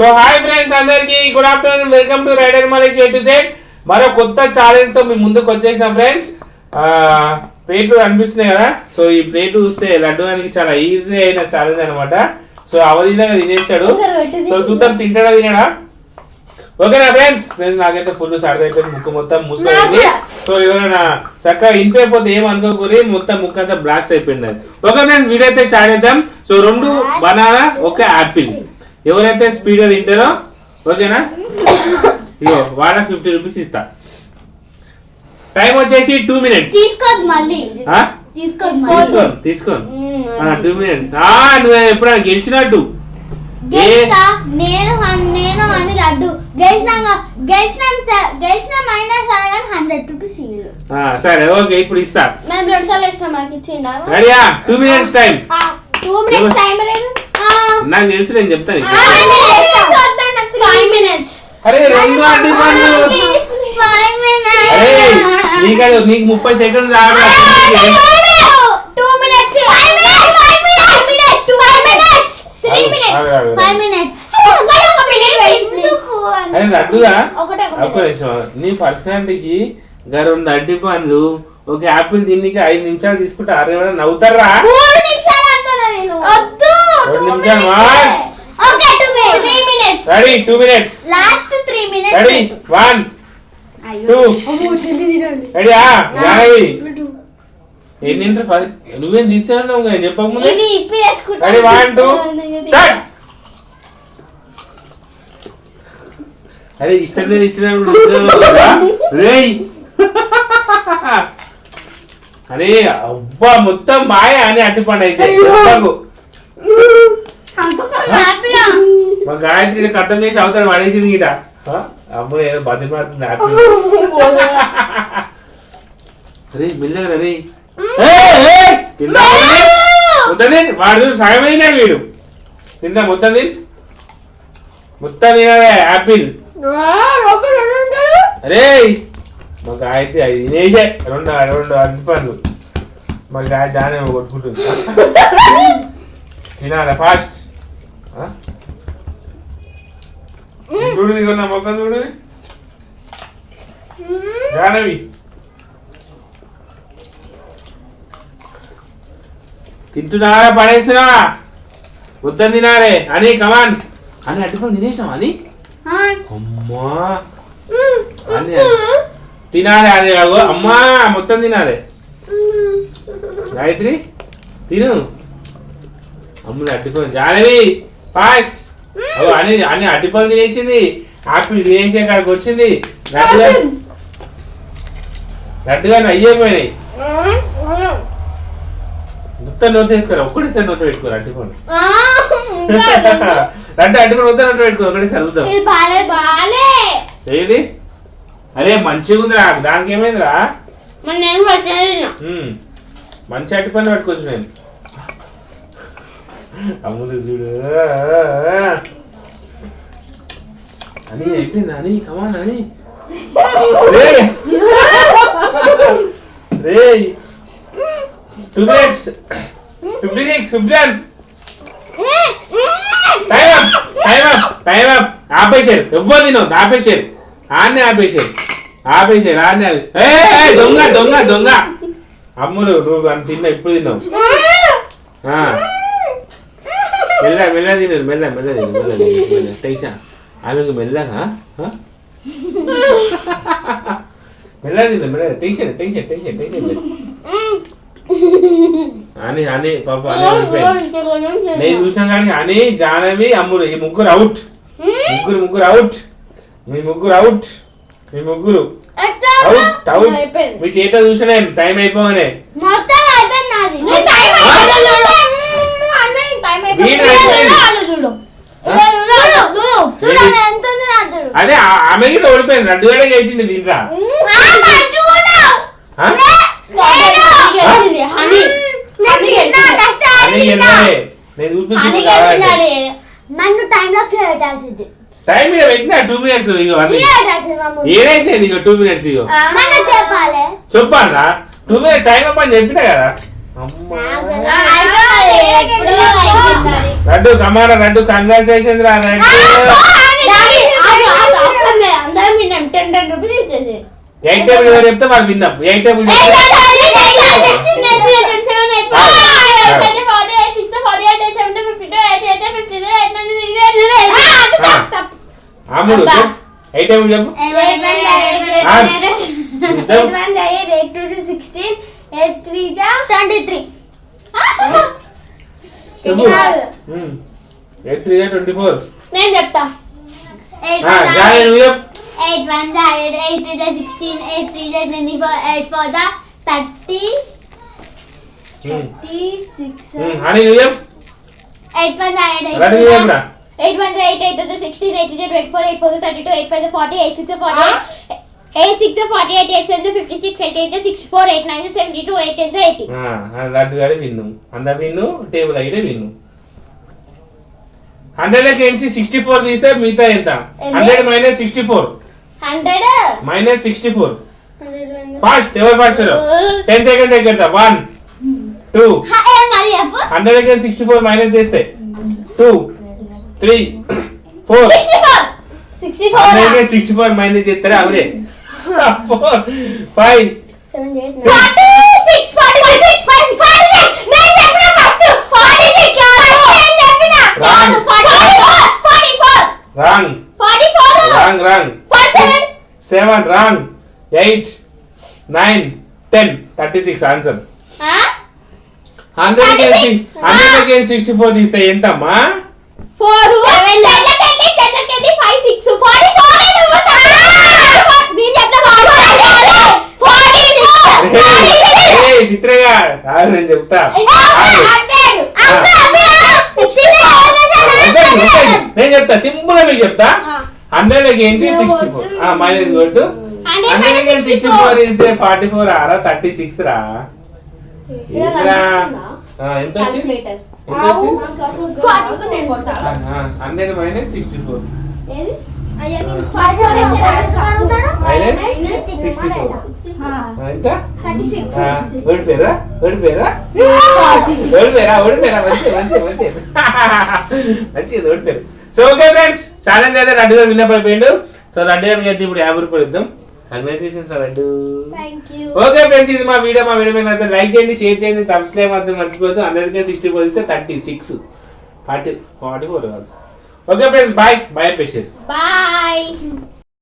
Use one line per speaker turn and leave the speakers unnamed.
So hi friends అందరికి good afternoon, welcome to rider Malesh A to Z. మరో కొత్త challenge తో మీ ముందుకు వచ్చేసిన ఫ్రెండ్స్. ప్లేట్లు అనిపిస్తున్నాయి కదా, సో ఈ ప్లేట్ చూస్తే లడ్డు గారికి చాలా ఈజీ అయిన ఛాలెంజ్ అనమాట. సో అవలీలాగా తినేస్తాడు. సో చూద్దాం తింటాడా తినడా. ఓకేనా ఫ్రెండ్స్? నాకైతే ఫుల్ సర్ది అయిపోయింది, ముక్కు మొత్తం మూసుకుంది. సో ఎవరైనా చక్కగా ఇంపైపోతే ఏమనుకోకూరి, మొత్తం ముక్కు అంతా బ్లాస్ట్ అయిపోయింది. ఓకే ఫ్రెండ్స్, వీడియో అయితే స్టార్ట్ చేద్దాం. So 2 banana, 1 Apple. ఎవరైతే స్పీడ్ గా తింటారో ఓకేనా, ఇగో వాళ్ళ 50 రూపీస్ ఇస్తా. టైం వచ్చేసి 2 minutes.
తీసుకోదు మళ్ళీ తీసుకోండి
2 minutes. నువ్వు ఎప్పుడైనా గెలిచినట్టు
నేను అని లడ్డు గెలిచిన మైనస్ అలాగే 100 రూపీస్ ఇల్లు.
సరే ఓకే, ఇప్పుడు ఇస్తా.
మేము 2 సార్లు ఎక్స్ట్రా మాకు ఇచ్చిండా.
రెడీయా? 2 minutes టైం.
2 minutes టైం లేదు.
నాకు తెలుసు, నేను చెప్తాను.
5 minutes.
అరే 2 అడ్డు పనులు.
5 minutes.
నీకు 30 seconds ఆగా.
2 minutes. 5 minutes. 5 minutes. 5 minutes. 3 minutes. 5 minutes.
అరే లడ్డుగా ఒక్క నిమిషం, నీ పర్సనాలిటీకి 2 అడ్డి పనులు, 1 యాపిల్ దీనికి 5 నిమిషాలు తీసుకుంటే ఎవరైనా నవ్వుతారా?
3 నిమిషాలు అంటారా నేను? వద్దు.
2 నిమిషాలు.
Okay 3 minutes.
Ready? 2 minutes.
Last 3 minutes.
Ready? 1 2 రెడీయా? జానవి ఏం తింటారు? నువ్వేం తీసుకున్నావు నేను చెప్పకముందు.
ఇది ఇప్పి వేసుకుంటా.
రెడీ? 1 2 స్టార్ట్. అరే ఇష్టం లేదు రేయ్. అరే అబ్బా మొత్తం బాయ్ అని అట్టుపండి అయితే. మా గాయత్రి కథం చేసి అవుతాడు పడేసింది గిట. అమ్మాయి ఏదో బతిమాడుతుంది. అరే మెల్లగా రే. మొత్తం వాడు సగమైనా వీడు తిందా. మొత్తం తినాలే యాపిల్. అరే మా గాయత్రి 5 తినేసే 2 అడ్డు పనులు. మా గాయత్రి దానే కొట్టుకుంటుంది. తినాలి ఫాస్ట్. చూడు నా మొక్కలు చూడు. జానవి తింటున్నారా పడేస్తున్నావా? వద్దని తినాలే అని. కమాన్ అని అడ్డుకొని తినేసాం అని. అమ్మా అని తినాలి అదే కాదు అమ్మా, మొత్తం తినాలి. గాయత్రి తిను. అమ్ములు అడ్డుకొని. జానవి ఫాస్ట్. అని అన్ని అడ్డుపని తినేసింది. ఆపిల్ తినేసే కాడికి వచ్చింది. లడ్డుగా అయ్యేపోయినాయి. మొత్తం నోట్ వేసుకోరా. ఒక్కటిసారి నోట్ పెట్టుకోరు అడ్డుకొని. లడ్డు అడ్డుకొని మొత్తం నోట్ పెట్టుకో. ఒకటిసారి చూద్దాం ఏది. అరే మంచిగా ఉందిరా, దానికి ఏమైందిరా? మంచి అట్టి పని పట్టుకోవచ్చు నేను. అమ్ములు చూడు అని అయిపోయింది అని. కమాన్ అని రే. 2 minutes 56 51. Time up. ఆపేసారు. ఎవ్వరు తినవు. ఆపేసారు. ఆన్నే ఆపేసారు. ఆన్నే. దొంగ అమ్ములు నువ్వు అని తిన్నా. ఇప్పుడు తిన్నావు. మెల్ల తినరు. మెల్ల టెన్షన్ ఆమెకు మెల్లగా మెల్ల తిన. టెన్షన్ అని పాప నేను చూసాను కానీ అని జానవి అమ్ములు ఈ ముగ్గురు అవుట్. మీ ముగ్గురు అవుట్. మీ చేత చూసినా టైం అయిపోగానే. అదే ఆమె గిట్ట ఓడిపోయింది. లడ్డుగాడే గెలిచింది దీంట్లో. టైం మీద పెట్టినా 2 minutes. ఏదైతే 2 minutes. చెప్పాలా 2 minutes టైం అప్పని చెప్పినా కదా. లడ్డు కమారా లడ్డు కంగ్రాచులేషన్స్ రా లడ్డు.
అందరం విన్నాం 10 రూపీస్ ఇచ్చేది.
8 టేబుల్ ఎవరు చెప్తే వాళ్ళు విన్నాం. 8 టేబుల్ అమ్ముడు 8 టేబుల్ చెప్పు. 8-3-24.
నేను చెప్తా.
8 1
8 8 16 8 24 8 4 30 36
అని నువ్వు చెప్పు.
8 1
లడ్డు నువ్వు చెప్పురా.
8 1 8 8 16 8 24 8 4 32 8 5 40 8 6 48 8 6 48 8 7 56 8 8 64 8 9 72 8 10 80.
లడ్డు గారి విన్ను. అందరు విన్ను. టేబుల్ అయితే విన్ను. 100 నుంచి 64 తీస్తే మిగతా ఎంత? 100 - 64
100
- 64. ఫాస్ట్ ఎవరు ఫాస్ట్ 10 సెకండ్ దగ్గర 1 2
మరి చెప్పు.
100 నుంచి 64 మైనస్ చేస్తే 2 3 4
64
100 నుంచి 64 మైనస్ చేస్తారా అవరే 4 5
46 నేను చెప్పిన ఫస్ట్ 46 నేను చెప్పిన కాదు 44
wrong
44
wrong wrong 7 wrong 8 9 10 36 answer. 100 నుంచి 64 తీస్తే ఎంతమ్మా?
4 7 10 5 6 44 నేను చెప్పిన 44
మిత్రగా కాదు నేను చెప్తా. నేను చెప్తా సింపుల్ గా మీకు చెప్తా. 100 నుంచి 64 మైనస్ కొట్టు. 100 నుంచి 64 ఇస్తే 44 ఆరా 36 రా. ఏంట్రా? ఎంత వచ్చింది? ఎంత వచ్చింది? 100 - 64 -64 ఎంత? ఓడిపోయారా ఓడిపోయారా ఓడిపోయారా ఓడిపోయారా మంచిది ఓడిపోయారు. సో ఓకే ఫ్రెండ్స్ ఛాలెంజ్ అయితే లడ్డు గారు విన్నప్ అయిపోయిండు. సో లడ్డు గారికి అయితే ఇప్పుడు 50 రూపాయలు ఇద్దాం. కంగ్రాచులేషన్స్ లడ్డు. ఓకే ఫ్రెండ్స్ ఇది మా వీడియో మీద అయితే లైక్ చేయండి షేర్ చేయండి సబ్స్క్రైబ్ మాత్రం మర్చిపోద్దు. 100 నుంచి 64 ఇస్తే 36 44 కాదు. Okay friends bye bye patient
bye.